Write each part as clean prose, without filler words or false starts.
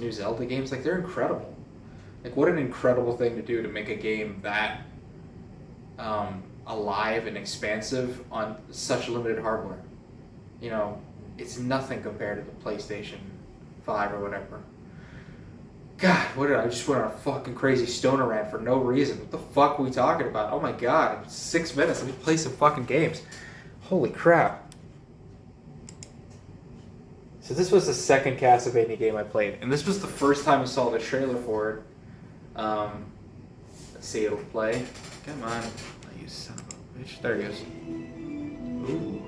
new Zelda games, like, they're incredible. Like, what an incredible thing to do to make a game that alive and expansive on such limited hardware. You know, it's nothing compared to the PlayStation 5 or whatever. God, what did I just went on a fucking crazy stoner rant for no reason? What the fuck were we talking about? Oh my god, 6 minutes. Let me play some fucking games. Holy crap. So this was the second Castlevania game I played, and this was the first time I saw the trailer for it. Let's see, it'll play. Come on. You son of a bitch. There he goes. Ooh.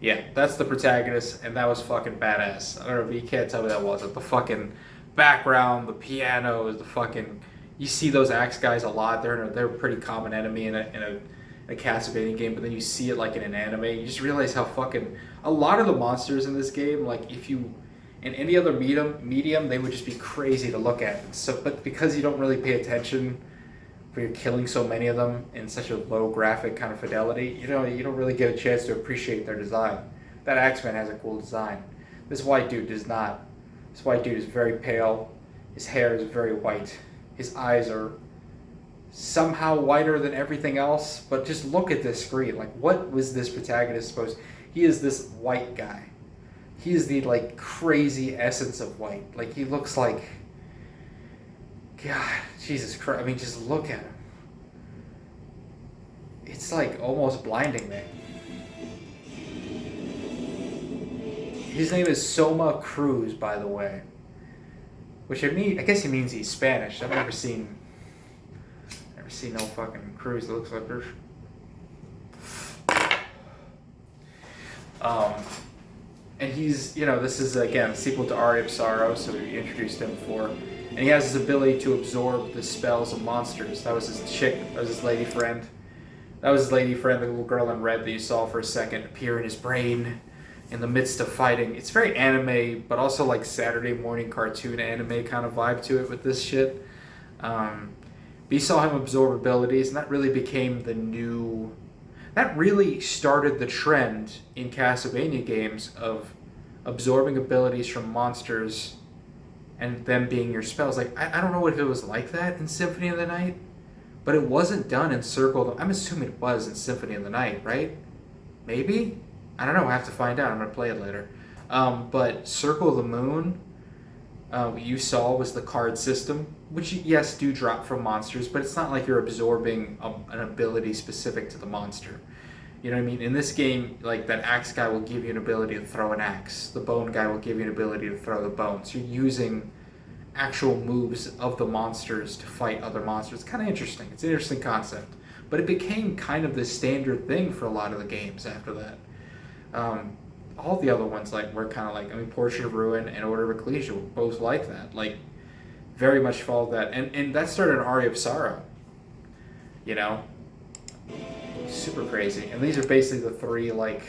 Yeah, that's the protagonist, and that was fucking badass. I don't know if you can't tell me that wasn't. The fucking background, the piano, the fucking... You see those axe guys a lot. They're a pretty common enemy in a Castlevania game, but then you see it like in an anime. You just realize how fucking... A lot of the monsters in this game, like if you... In any other medium, they would just be crazy to look at. So, but because you don't really pay attention... You're killing so many of them in such a low graphic kind of fidelity, you don't really get a chance to appreciate their design. That Axeman has a cool design. This white dude does not. This white dude is very pale. His hair is very white. His eyes are somehow whiter than everything else, but just look at this screen. Like, what was this protagonist supposed... He is this white guy. He is the, like, crazy essence of white. Like, he looks like... God, Jesus Christ. I mean, just look at him. It's like almost blinding me. His name is Soma Cruz, by the way. Which I guess he means he's Spanish. I've never seen no fucking Cruz that looks like this. And he's, this is, again, a sequel to Aria of Sarrow, so we introduced him before. And he has his ability to absorb the spells of monsters. That was his chick, that was his lady friend. That was his lady friend, the little girl in red that you saw for a second appear in his brain in the midst of fighting. It's very anime, but also like Saturday morning cartoon anime kind of vibe to it with this shit. But you saw him absorb abilities, and that really became that really started the trend in Castlevania games of absorbing abilities from monsters and them being your spells. Like, I don't know if it was like that in Symphony of the Night, but it wasn't done in Circle. I'm assuming it was in Symphony of the Night, right? Maybe? I don't know. I have to find out. I'm going to play it later. But Circle of the Moon, what you saw was the card system, which, yes, do drop from monsters, but it's not like you're absorbing an ability specific to the monster. You know what I mean? In this game, like, that axe guy will give you an ability to throw an axe. The bone guy will give you an ability to throw the bone. So you're using actual moves of the monsters to fight other monsters. It's kind of interesting. It's an interesting concept. But it became kind of the standard thing for a lot of the games after that. All the other ones, like, were kind of like, Portrait of Ruin and Order of Ecclesia were both like that. Like, very much followed that. And that started an Aria of Sorrow. You know? Super crazy. And these are basically the three, like,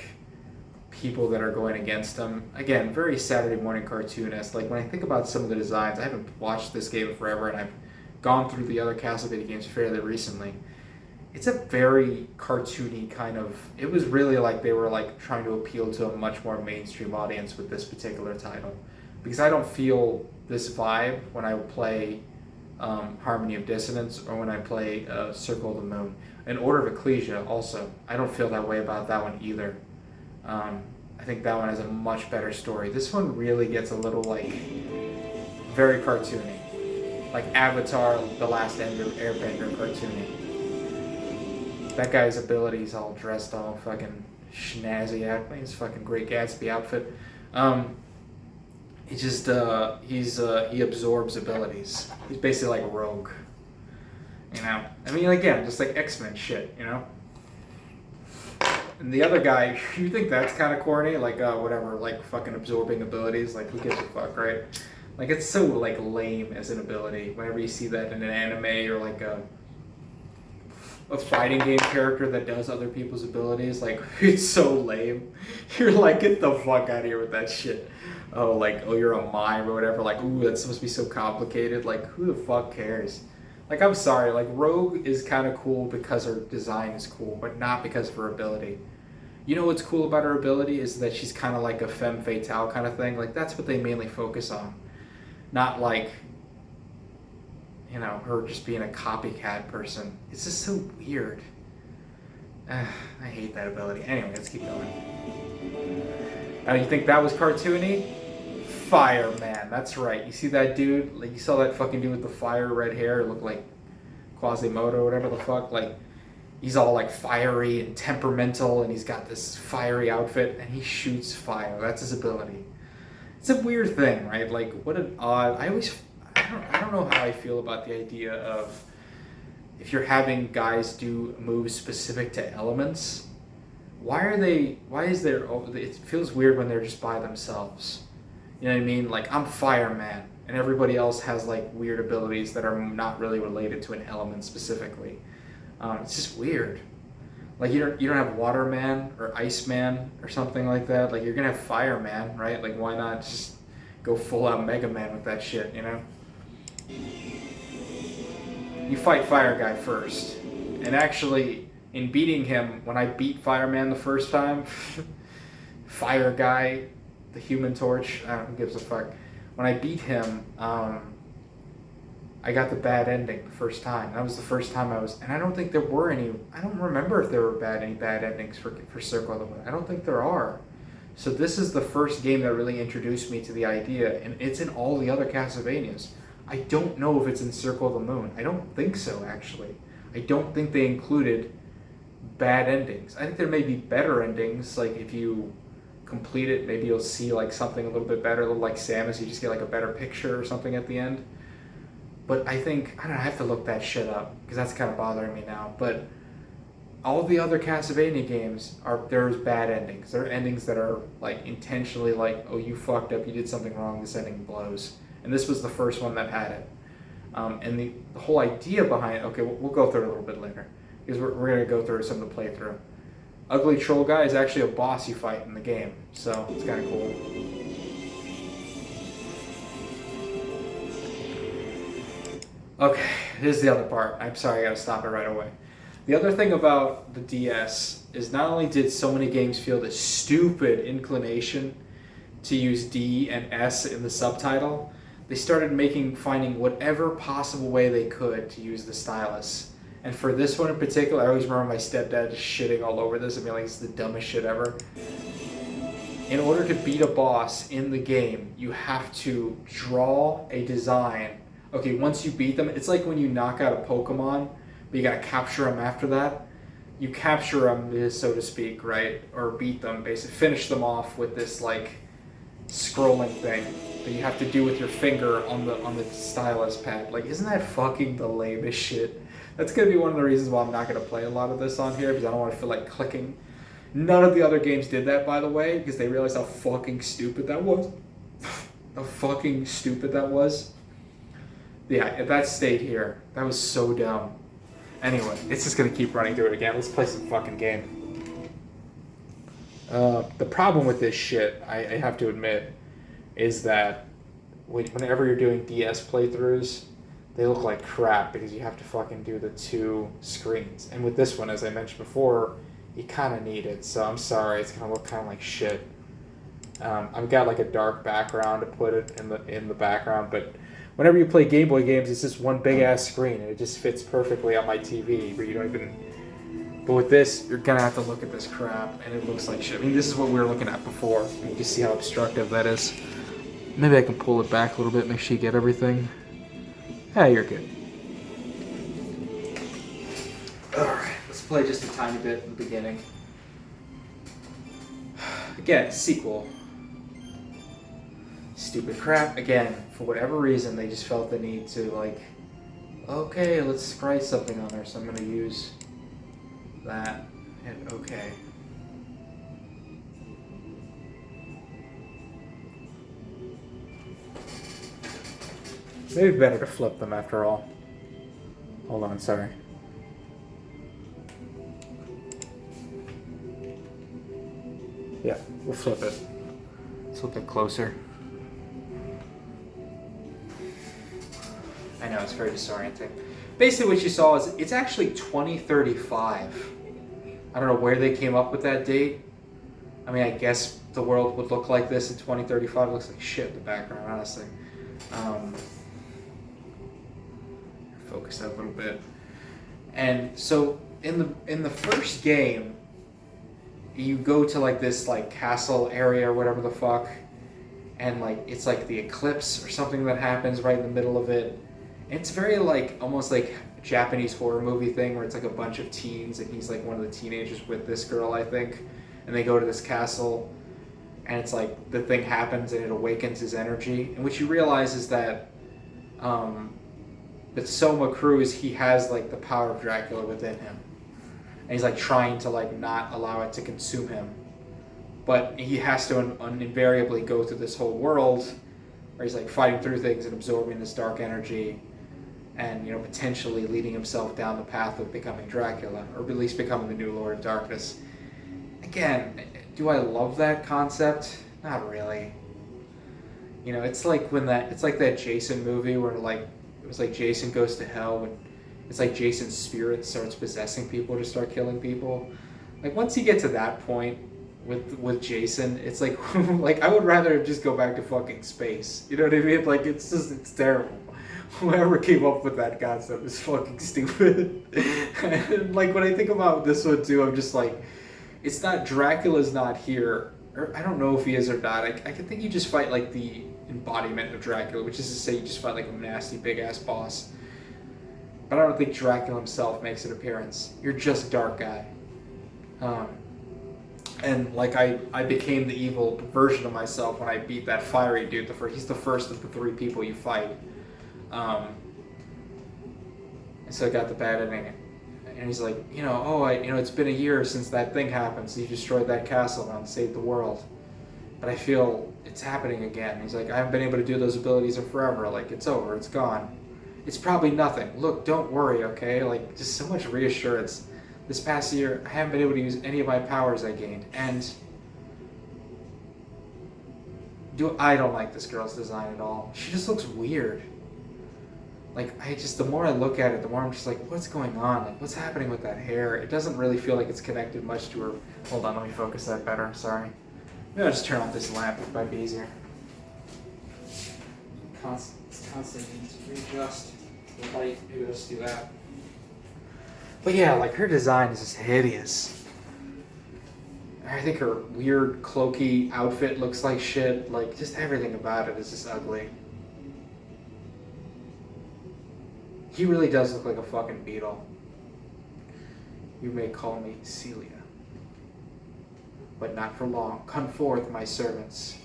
people that are going against them. Again, very Saturday morning cartoonist. Like, when I think about some of the designs, I haven't watched this game forever, and I've gone through the other Castlevania games fairly recently. It's a very cartoony kind of... It was really like they were, like, trying to appeal to a much more mainstream audience with this particular title. Because I don't feel this vibe when I play Harmony of Dissonance or when I play Circle of the Moon. And Order of Ecclesia also. I don't feel that way about that one either. I think that one has a much better story. This one really gets a little, like, very cartoony. Like Avatar, The Last Airbender cartoony. That guy's abilities all dressed all fucking snazzy out. His fucking Great Gatsby outfit. He just, he absorbs abilities. He's basically like a rogue. You know? I mean, again, just like X-Men shit, you know? And the other guy, you think that's kind of corny? Like, whatever, like fucking absorbing abilities. Like, who gives a fuck, right? Like, it's so, like, lame as an ability. Whenever you see that in an anime or, like, a fighting game character that does other people's abilities, like, it's so lame. You're like, get the fuck out of here with that shit. Oh, like, oh, you're a mime or whatever. Like, ooh, that's supposed to be so complicated. Like, who the fuck cares? Like, I'm sorry, like, Rogue is kind of cool because her design is cool, but not because of her ability. You know what's cool about her ability is that she's kind of like a femme fatale kind of thing. Like, that's what they mainly focus on. Not like, you know, her just being a copycat person. It's just so weird. I hate that ability. Anyway, let's keep going. You think that was cartoony? Fireman, that's right. You see that dude? Like, you saw that fucking dude with the fire red hair? It looked like Quasimodo or whatever the fuck. Like, he's all like fiery and temperamental, and he's got this fiery outfit, and he shoots fire. That's his ability. It's a weird thing, right? Like, what an odd. I don't know how I feel about the idea of if you're having guys do moves specific to elements. Why is there? It feels weird when they're just by themselves. You know what I mean? Like, I'm fireman, and everybody else has like weird abilities that are not really related to an element specifically. It's just weird. Like, you don't have Waterman or Iceman or something like that. Like, you're gonna have Fireman, right? Like, why not just go full out Mega Man with that shit? You know? You fight Fire Guy first, and actually, in beating him, when I beat Fireman the first time, Fire Guy, the Human Torch, I don't know who gives a fuck. When I beat him, I got the bad ending the first time. That was the first time and I don't think there were any, I don't remember if there were any bad endings for Circle of the Moon. I don't think there are. So this is the first game that really introduced me to the idea, and it's in all the other Castlevanias. I don't know if it's in Circle of the Moon. I don't think so, actually. I don't think they included bad endings. I think there may be better endings, like if you complete it, maybe you'll see like something a little bit better, a little like Samus, you just get like a better picture or something at the end. But I think, I don't know, I have to look that shit up, because that's kind of bothering me now. But all the other Castlevania games, there's bad endings. There are endings that are like intentionally like, oh, you fucked up, you did something wrong, this ending blows. And this was the first one that had it. And the whole idea behind it, okay, we'll go through it a little bit later, because we're going to go through some of the playthrough. Ugly Troll Guy is actually a boss you fight in the game, so it's kind of cool. Okay, here's the other part. I'm sorry, I gotta stop it right away. The other thing about the DS is not only did so many games feel this stupid inclination to use D and S in the subtitle, they started finding whatever possible way they could to use the stylus. And for this one in particular, I always remember my stepdad just shitting all over this and being like, it's the dumbest shit ever. In order to beat a boss in the game, you have to draw a design. Okay, once you beat them, it's like when you knock out a Pokemon, but you gotta capture them after that. You capture them, so to speak, right? Or beat them, basically finish them off with this like scrolling thing that you have to do with your finger on the stylus pad. Like, isn't that fucking the lamest shit? That's gonna be one of the reasons why I'm not gonna play a lot of this on here, because I don't want to feel like clicking. None of the other games did that, by the way, because they realized how fucking stupid that was. How fucking stupid that was. Yeah, if that stayed here, that was so dumb. Anyway, it's just gonna keep running through it again. Let's play some fucking game. The problem with this shit, I have to admit, is that whenever you're doing DS playthroughs, they look like crap because you have to fucking do the two screens. And with this one, as I mentioned before, you kind of need it. So I'm sorry, it's gonna look kind of like shit. I've got like a dark background to put it in the background, but whenever you play Game Boy games, it's just one big ass screen, and it just fits perfectly on my TV. But you don't even. But with this, you're gonna have to look at this crap, and it looks like shit. I mean, this is what we were looking at before. You can see how obstructive that is. Maybe I can pull it back a little bit, make sure you get everything. Yeah, you're good. All right, let's play just a tiny bit in the beginning. Again, sequel. Stupid crap. Again, for whatever reason, they just felt the need to, like, okay, let's write something on there, so I'm going to use that. Hit okay. Maybe better to flip them after all. Hold on, sorry. Yeah, we'll flip it. Let's look at closer. I know, it's very disorienting. basically what you saw is it's actually 2035. I don't know where they came up with that date. I mean, I guess the world would look like this in 2035. It looks like shit in the background, honestly. Focus that a little bit. And so in the first game, you go to like this like castle area or whatever the fuck, and like it's like the eclipse or something that happens right in the middle of it. And it's very like almost like Japanese horror movie thing where it's like a bunch of teens and he's like one of the teenagers with this girl, I think, and they go to this castle and it's like the thing happens and it awakens his energy. And what you realize is that but Soma Cruz, he has like the power of Dracula within him, and he's like trying to like not allow it to consume him, but he has to invariably go through this whole world where he's like fighting through things and absorbing this dark energy, and potentially leading himself down the path of becoming Dracula, or at least becoming the new Lord of Darkness. Again, do I love that concept? Not really. It's like it's like that Jason movie where like it was like Jason Goes to Hell, and it's like Jason's spirit starts possessing people to start killing people. Like once you get to that point with Jason, it's like like I would rather just go back to fucking space. You know what I mean? Like it's terrible. Whoever came up with that concept is fucking stupid. And like when I think about this one too, I'm just like, it's not, Dracula's not here. Or I don't know if he is or not. I can think you just fight like the embodiment of Dracula, which is to say you just fight like a nasty big ass boss. But I don't think Dracula himself makes an appearance. You're just Dark Guy. And like I became the evil version of myself when I beat that fiery dude. He's the first of the three people you fight. And so I got the bad ending. And he's like, it's been a year since that thing happened, so you destroyed that castle and saved the world. But I feel it's happening again. He's like, I haven't been able to do those abilities in forever. Like, it's over, it's gone. It's probably nothing. Look, don't worry, okay? Like, just so much reassurance. This past year, I haven't been able to use any of my powers I gained. And I don't like this girl's design at all. She just looks weird. Like, the more I look at it, the more I'm just like, what's going on? Like, what's happening with that hair? It doesn't really feel like it's connected much to her. Hold on, let me focus that better. Sorry. Maybe I'll just turn off this lamp. It might be easier. It's constantly needs to readjust the light. Maybe I'll just do that. But yeah, like, her design is just hideous. I think her weird, cloaky outfit looks like shit. Like, just everything about it is just ugly. He really does look like a fucking beetle. You may call me Celia, but not for long. Come forth, my servants.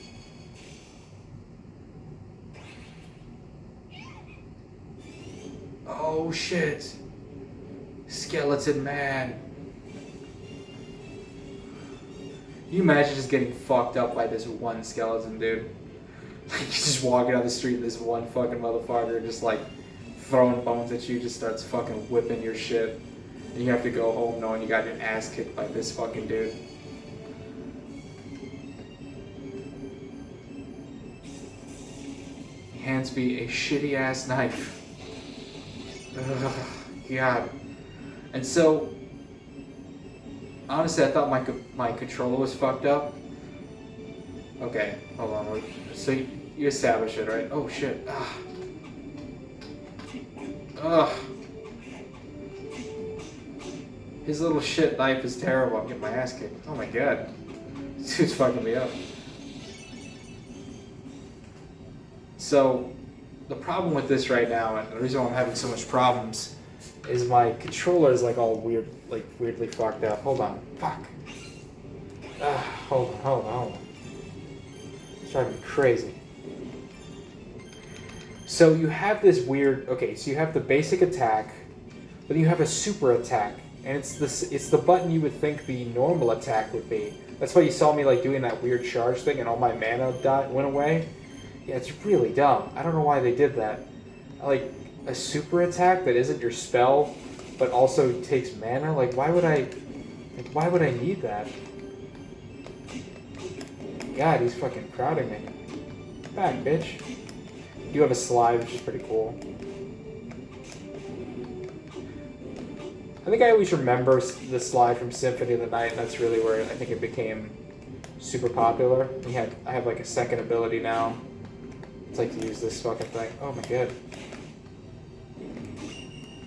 Oh shit. Skeleton man. Can you imagine just getting fucked up by this one skeleton dude? Like, you're just walking down the street and this one fucking motherfucker just like throwing bones at you, just starts fucking whipping your shit, and you have to go home knowing you got your ass kicked by this fucking dude. He hands me a shitty ass knife. Ugh, God. And so, honestly, I thought my controller was fucked up. Okay, hold on. So you establish it, right? Oh shit. Ugh. His little shit knife is terrible. I'm getting my ass kicked. Oh my god. This dude's fucking me up. So, the problem with this right now, and the reason why I'm having so much problems, is my controller is like all weird, like weirdly fucked up. Hold on. Fuck. Hold on. It's driving me crazy. So you have this weird, so you have the basic attack, but then you have a super attack, and it's the button you would think the normal attack would be. That's why you saw me like doing that weird charge thing and all my mana went away. Yeah, it's really dumb. I don't know why they did that. Like, a super attack that isn't your spell, but also takes mana? Like, why would I need that? God, he's fucking crowding me. Back, bitch. You have a slide, which is pretty cool. I think I always remember the slide from Symphony of the Night, and that's really where I think it became super popular. I have like a second ability now. It's like to use this fucking thing. Oh my god.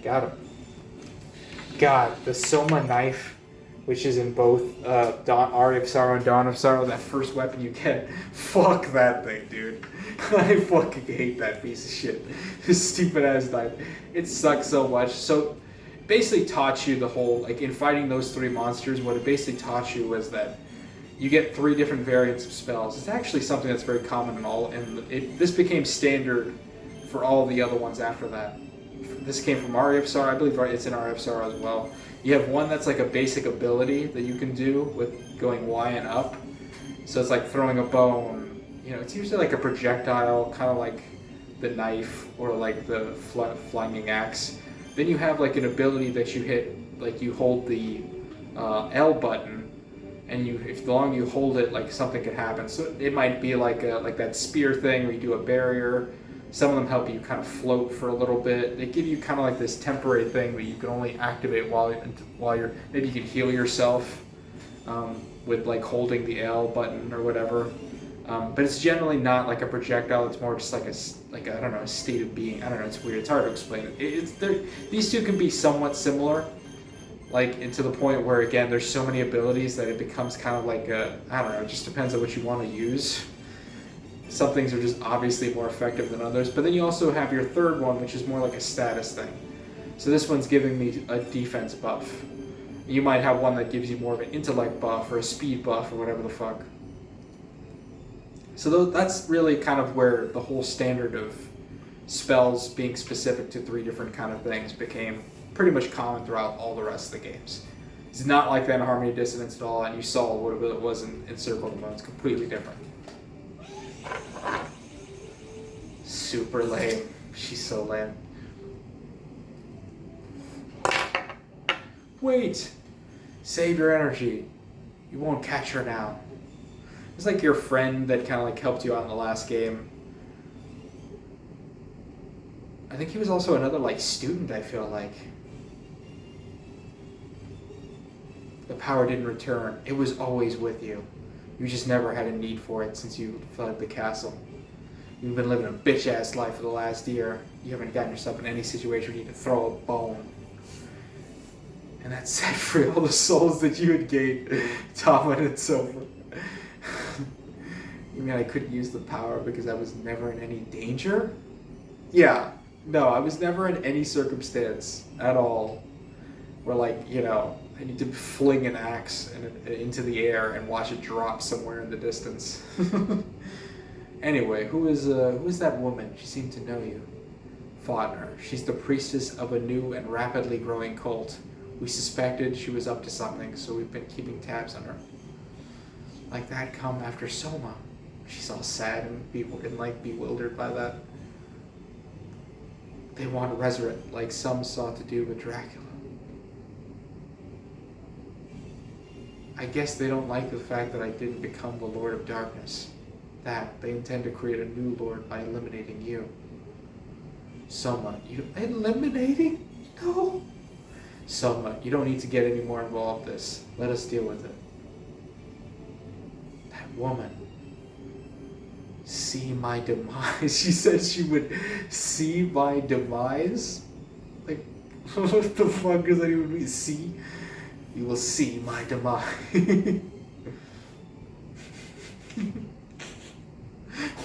Got him. God, the Soma knife, which is in both Aria of Sorrow and Dawn of Sorrow, that first weapon you get. Fuck that thing, dude. I fucking hate that piece of shit. This stupid ass knife. It sucks so much. So, basically taught you the whole, like in fighting those three monsters, what it basically taught you was that you get 3 different variants of spells. It's actually something that's very common in all, and this became standard for all the other ones after that. This came from Aria of Sorrow. I believe it's in Aria of Sorrow as well. You have one that's like a basic ability that you can do with going Y and up. So it's like throwing a bone. You know, it's usually like a projectile, kind of like the knife or like the flinging axe. Then you have like an ability that you hit, like you hold the L button, and if the longer you hold it, like something could happen. So it might be like that spear thing where you do a barrier. Some of them help you kind of float for a little bit. They give you kind of like this temporary thing that you can only activate while you're, maybe you can heal yourself with like holding the L button or whatever. But it's generally not like a projectile. It's more just like I don't know, a state of being. I don't know. It's weird. It's hard to explain. These two can be somewhat similar, like, and to the point where again, there's so many abilities that it becomes kind of like I don't know. It just depends on what you want to use. Some things are just obviously more effective than others. But then you also have your third one, which is more like a status thing. So this one's giving me a defense buff. You might have one that gives you more of an intellect buff or a speed buff or whatever the fuck. So that's really kind of where the whole standard of spells being specific to 3 different kind of things became pretty much common throughout all the rest of the games. It's not like that in Harmony of Dissonance at all, and you saw what it was in Circle of the Moon. It's completely different. Super lame. She's so lame. Wait! Save your energy. You won't catch her now. It's like your friend that kind of like helped you out in the last game. I think he was also another like student, I feel like. The power didn't return. It was always with you. You just never had a need for it since you fled the castle. You've been living a bitch-ass life for the last year. You haven't gotten yourself in any situation where you need to throw a bone. And that set free all the souls that you had gained, Tomlin and Sofa. You mean I couldn't use the power because I was never in any danger? Yeah. No, I was never in any circumstance at all where, like, you know, I need to fling an axe into the air and watch it drop somewhere in the distance. Anyway, who is that woman? She seemed to know you. Faulkner. She's the priestess of a new and rapidly growing cult. We suspected she was up to something, so we've been keeping tabs on her. Like that come after Soma. She's all sad and bewildered by that. They want Resurrect, like some sought to do with Dracula. I guess they don't like the fact that I didn't become the Lord of Darkness. That they intend to create a new Lord by eliminating you. Soma, you eliminating? No. Soma, you don't need to get any more involved in this. Let us deal with it. That woman. See my demise. She said she would see my demise? Like, what the fuck does that even mean? See? You will see my demise.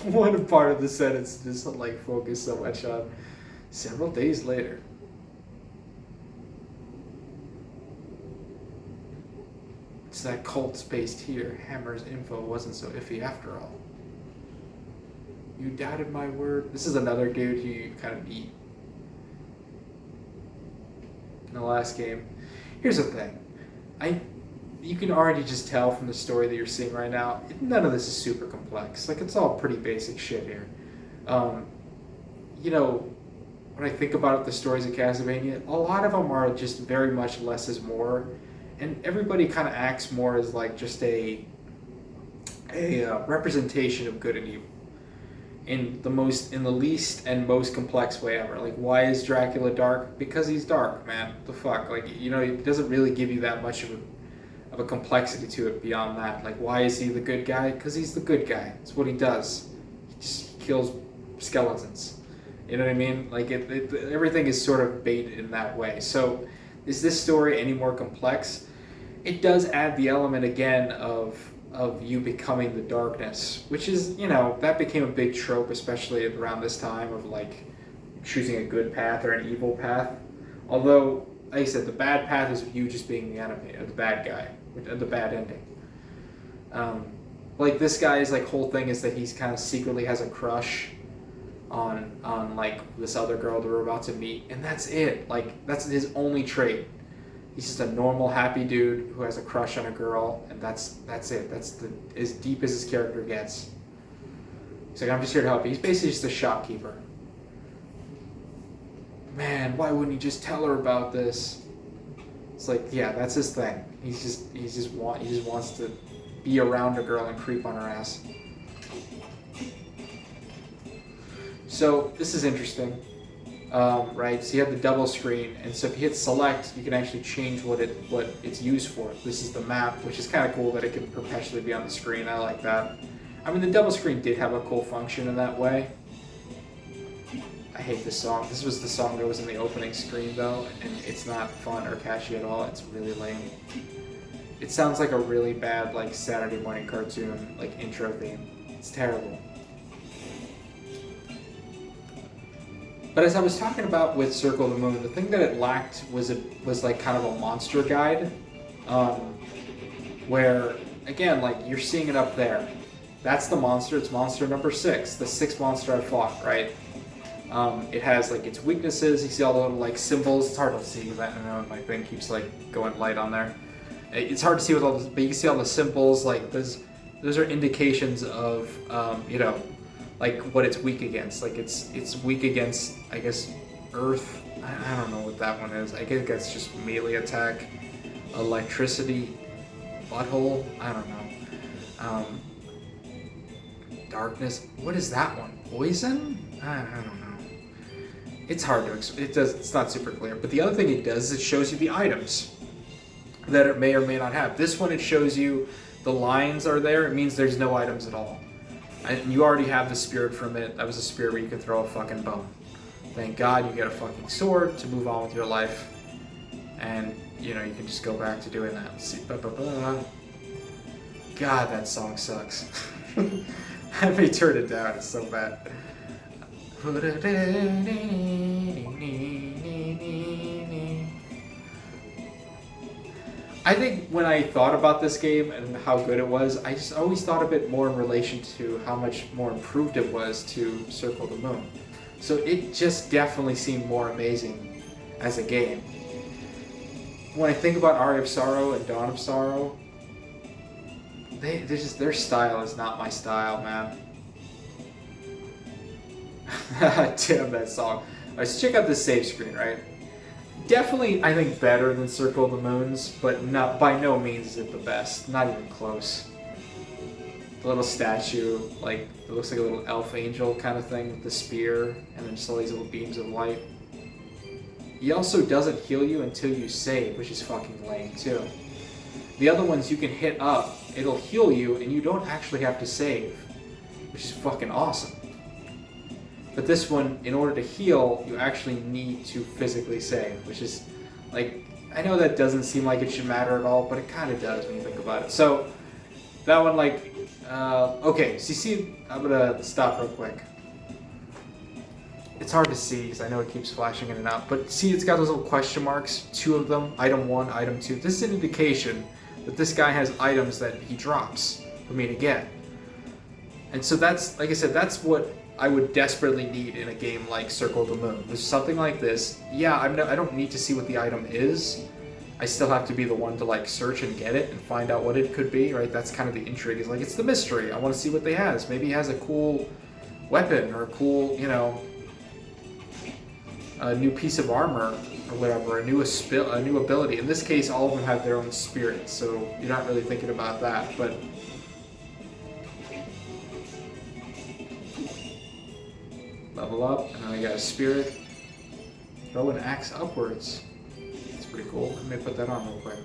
One part of the sentence just like focus so much on. Several days later. It's that cult's based here. Hammer's info wasn't so iffy after all. You doubted my word. This is another dude who you kind of beat in the last game. Here's the thing. You can already just tell from the story that you're seeing right now, none of this is super complex. Like, it's all pretty basic shit here. You know, when I think about the stories of Castlevania, a lot of them are just very much less is more. And everybody kind of acts more as like just a representation of good and evil. in the least and most complex way ever. Like, why is Dracula dark? Because he's dark, man. The fuck, like, you know, it doesn't really give you that much of a complexity to it beyond that. Like, why is he the good guy? Because he's the good guy. It's what he does. He just kills skeletons. You know what I mean? Like, everything is sort of bait in that way. So, is this story any more complex? It does add the element again of you becoming the darkness, which is, you know, that became a big trope, especially around this time, of like choosing a good path or an evil path. Although, like I said, the bad path is you just being the enemy, or the bad guy, the bad ending. Like, this guy's like whole thing is that he's kind of secretly has a crush on like this other girl that we're about to meet, and that's it. Like, that's his only trait. He's just a normal, happy dude who has a crush on a girl, and that's it. That's as deep as his character gets. He's like, I'm just here to help you. He's basically just a shopkeeper. Man, why wouldn't he just tell her about this? It's like, yeah, that's his thing. He just wants to be around a girl and creep on her ass. So this is interesting. Right, so you have the double screen, and so if you hit select, you can actually change what it's used for. This is the map, which is kind of cool that it can perpetually be on the screen. I like that. I mean, the double screen did have a cool function in that way. I hate this song. This was the song that was in the opening screen, though, and it's not fun or catchy at all. It's really lame. It sounds like a really bad, like, Saturday morning cartoon, like, intro theme. It's terrible. But as I was talking about with Circle of the Moon, the thing that it lacked was like kind of a monster guide, where, again, like, you're seeing it up there. That's the monster. It's monster number 6, the 6th monster I fought, right? It has like its weaknesses. You see all the little like symbols. It's hard to see that. I know my thing keeps like going light on there. It's hard to see with all this, but you can see all the symbols. Like those are indications of you know, like what it's weak against. Like it's weak against, I guess, earth. I don't know what that one is. I guess that's just melee attack, electricity, butthole. I don't know. Darkness. What is that one? Poison? I don't know. It's hard to explain. It's not super clear. But the other thing it does is it shows you the items that it may or may not have. This one, it shows you the lines are there. It means there's no items at all. And you already have the spirit from it. That was a spirit where you could throw a fucking bone. Thank God you get a fucking sword to move on with your life. And, you know, you can just go back to doing that. Let's see. God, that song sucks. I may turn it down. It's so bad. I think when I thought about this game and how good it was, I just always thought of it more in relation to how much more improved it was to Circle of the Moon. So it just definitely seemed more amazing as a game. When I think about Aria of Sorrow and Dawn of Sorrow, their style is not my style, man. Damn that song. Alright, let's check out this save screen, right? Definitely, I think, better than Circle of the Moons, but not by no means is it the best. Not even close. The little statue, like, it looks like a little elf angel kind of thing with the spear, and then just all these little beams of light. He also doesn't heal you until you save, which is fucking lame, too. The other ones you can hit up, it'll heal you, and you don't actually have to save, which is fucking awesome. But this one, in order to heal, you actually need to physically save, which is, like, I know that doesn't seem like it should matter at all, but it kind of does when you think about it. So, that one, like, okay, so you see, I'm gonna stop real quick. It's hard to see, because I know it keeps flashing in and out, but see, it's got those little question marks, 2 of them, item 1, item 2. This is an indication that this guy has items that he drops for me to get. And so that's, like I said, that's what I would desperately need in a game like Circle of the Moon. There's something like this. Yeah, I don't need to see what the item is. I still have to be the one to like search and get it and find out what it could be, right? That's kind of the intrigue. It's like, it's the mystery. I want to see what they has. Maybe he has a cool weapon or a cool, you know, a new piece of armor or whatever, a new ability. In this case, all of them have their own spirits, so you're not really thinking about that, but Level up, and then I got a spirit. Throw an axe upwards. That's pretty cool. Let me put that on real quick.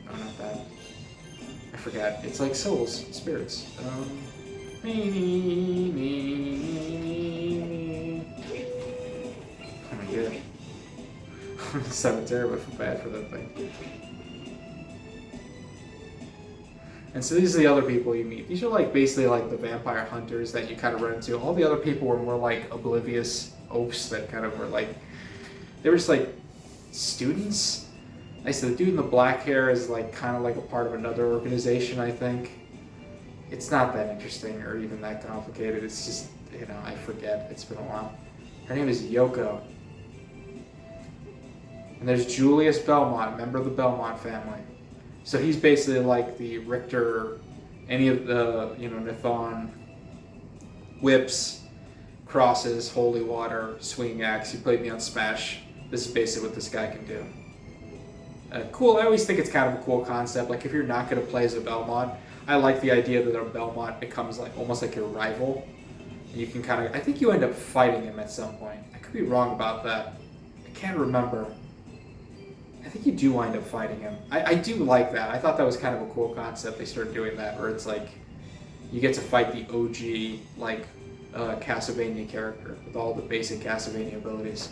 No, not that. I forgot. It's like souls, spirits. Oh my god. I'm in the cemetery, but I feel bad for that thing. And so these are the other people you meet. These are like basically like the vampire hunters that you kind of run into. All the other people were more like oblivious oafs that kind of were like, they were just like students. I said the dude in the black hair is like kind of like a part of another organization, I think. It's not that interesting or even that complicated. It's just, you know, I forget. It's been a while. Her name is Yoko. And there's Julius Belmont, member of the Belmont family. So he's basically like the Richter, any of the, you know, Nithon, whips, crosses, holy water, swinging axe. He played me on Smash. This is basically what this guy can do. Cool. I always think it's kind of a cool concept. Like if you're not going to play as a Belmont, I like the idea that a Belmont becomes like almost like your rival. And you can kind of, I think you end up fighting him at some point. I could be wrong about that. I can't remember. I think you do wind up fighting him. I do like that. I thought that was kind of a cool concept. They started doing that where it's like you get to fight the OG like Castlevania character with all the basic Castlevania abilities.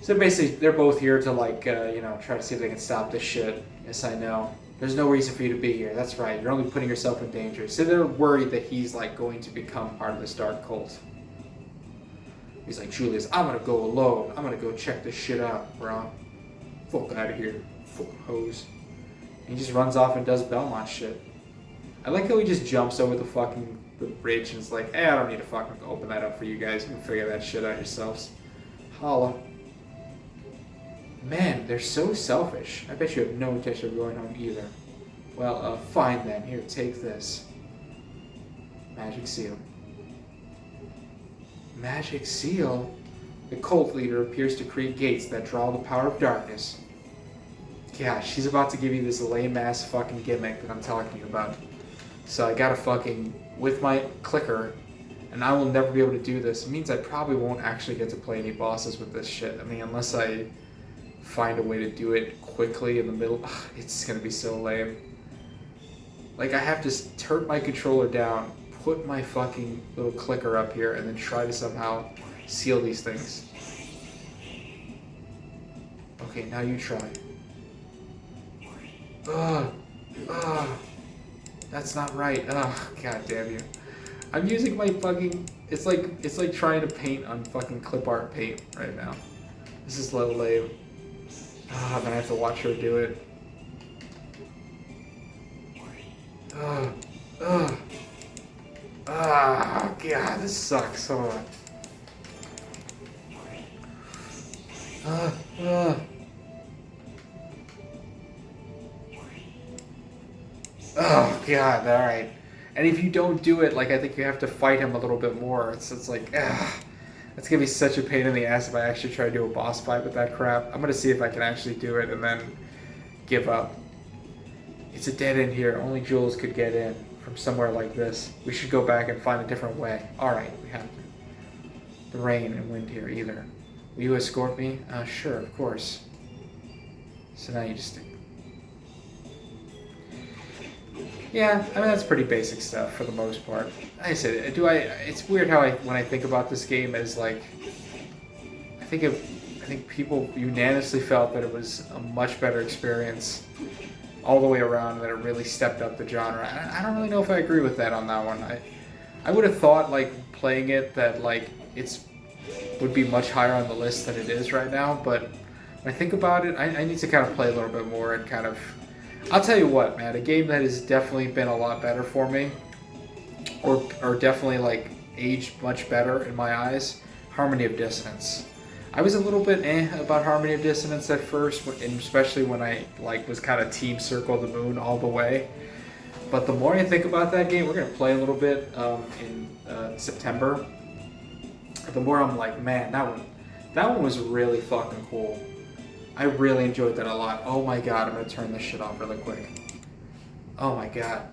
So basically they're both here to like, you know, try to see if they can stop this shit. Yes, I know. There's no reason for you to be here. That's right. You're only putting yourself in danger. So they're worried that he's like going to become part of this dark cult. He's like, Julius, I'm gonna go alone. I'm gonna go check this shit out, bro. Fuck out of here. Fuck hose. And he just runs off and does Belmont shit. I like how he just jumps over the bridge and is like, I don't need to fucking open that up for you guys. You can figure that shit out yourselves. Holla. Man, they're so selfish. I bet you have no intention of going home either. Well, fine then. Here, take this. Magic seal. Magic seal? The cult leader appears to create gates that draw the power of darkness. Gosh, she's about to give you this lame-ass fucking gimmick that I'm talking you about. So I gotta fucking, with my clicker, and I will never be able to do this. It means I probably won't actually get to play any bosses with this shit. I mean, unless I find a way to do it quickly in the middle. Ugh, it's gonna be so lame. Like, I have to turn my controller down, put my fucking little clicker up here, and then try to somehow seal these things. Okay, now you try. Ugh. Ugh. That's not right. Ugh, god damn you. I'm using my fucking... It's like trying to paint on fucking clip art paint right now. This is a little lame. Ah, I'm gonna have to watch her do it. Ugh. Ugh. Ah, god, this sucks. Hold on. Oh god, alright. And if you don't do it, like, I think you have to fight him a little bit more. It's like, that's gonna be such a pain in the ass if I actually try to do a boss fight with that crap. I'm gonna see if I can actually do it and then give up. It's a dead end here. Only Jules could get in from somewhere like this. We should go back and find a different way. Alright, we have to. The rain and wind here either. Will you escort me? Sure, of course. So now you just... Yeah, I mean, that's pretty basic stuff for the most part. Like I said, it's weird how when I think about this game as like, I think people unanimously felt that it was a much better experience all the way around, and that it really stepped up the genre. I don't really know if I agree with that on that one. I would have thought, like, playing it, that like would be much higher on the list than it is right now, but when I think about it, I need to kind of play a little bit more and kind of... I'll tell you what, man, a game that has definitely been a lot better for me, or definitely like aged much better in my eyes, Harmony of Dissonance. I was a little bit about Harmony of Dissonance at first, and especially when I like was kind of Team Circle the Moon all the way. But the more I think about that game, we're gonna play a little bit in September. The more I'm like, man, that one was really fucking cool. I really enjoyed that a lot. Oh my god, I'm gonna turn this shit off really quick. Oh my god.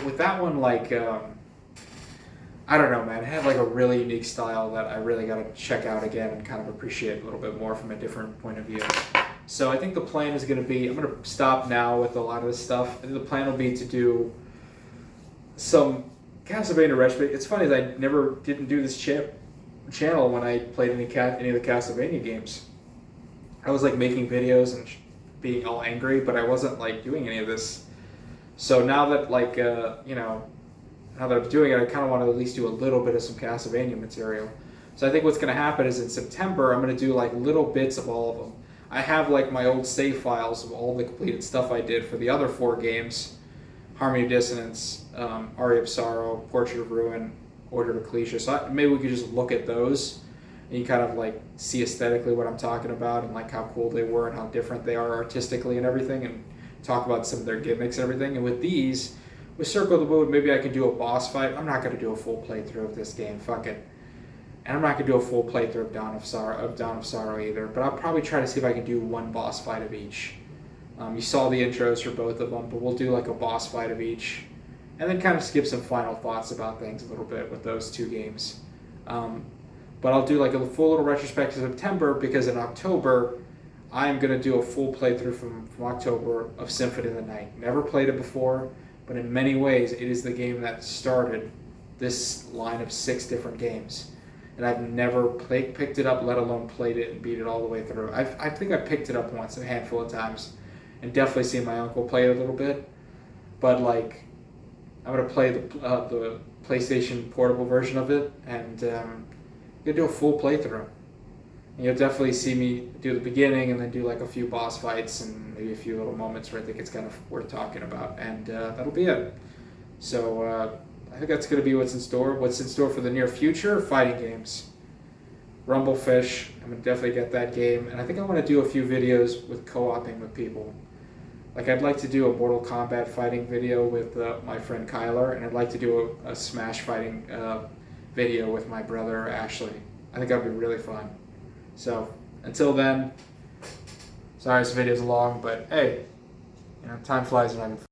with that one, like, I don't know, man. It had like a really unique style that I really got to check out again and kind of appreciate a little bit more from a different point of view. So I think the plan is going to be, I'm going to stop now with a lot of this stuff. I think the plan will be to do some Castlevania retro. It's funny that I didn't do this channel when I played any of the Castlevania games. I was like making videos and being all angry, but I wasn't like doing any of this. So now that like now that I'm doing it, I kind of want to at least do a little bit of some Castlevania material. So I think what's going to happen is in September I'm going to do like little bits of all of them. I have like my old save files of all the completed stuff I did for the other 4 games: Harmony of Dissonance, Aria of Sorrow, Portrait of Ruin, Order of Ecclesia. So maybe we could just look at those and you kind of like see aesthetically what I'm talking about and like how cool they were and how different they are artistically and everything, and talk about some of their gimmicks and everything. And with these, with Circle of the Moon, maybe I could do a boss fight. I'm not going to do a full playthrough of this game, fuck it. And I'm not going to do a full playthrough of Dawn of Sorrow either, but I'll probably try to see if I can do one boss fight of each. You saw the intros for both of them, but we'll do like a boss fight of each. And then kind of skip some final thoughts about things a little bit with those 2 games. But I'll do like a full little retrospective in September, because in October, I'm going to do a full playthrough from October of Symphony of the Night. Never played it before, but in many ways, it is the game that started this line of 6 different games. And I've never picked it up, let alone played it and beat it all the way through. I think I picked it up once, a handful of times, and definitely seen my uncle play it a little bit. But like, I'm going to play the PlayStation portable version of it, and I'm going to do a full playthrough. And you'll definitely see me do the beginning and then do like a few boss fights and maybe a few little moments where I think it's kind of worth talking about. And that'll be it. So I think that's going to be what's in store. What's in store for the near future? Fighting games. Rumblefish, I'm going to definitely get that game. And I think I want to do a few videos with co-oping with people. Like, I'd like to do a Mortal Kombat fighting video with my friend Kyler, and I'd like to do a Smash fighting video with my brother Ashley. I think that would be really fun. So, until then, sorry this video's long, but hey, time flies when I'm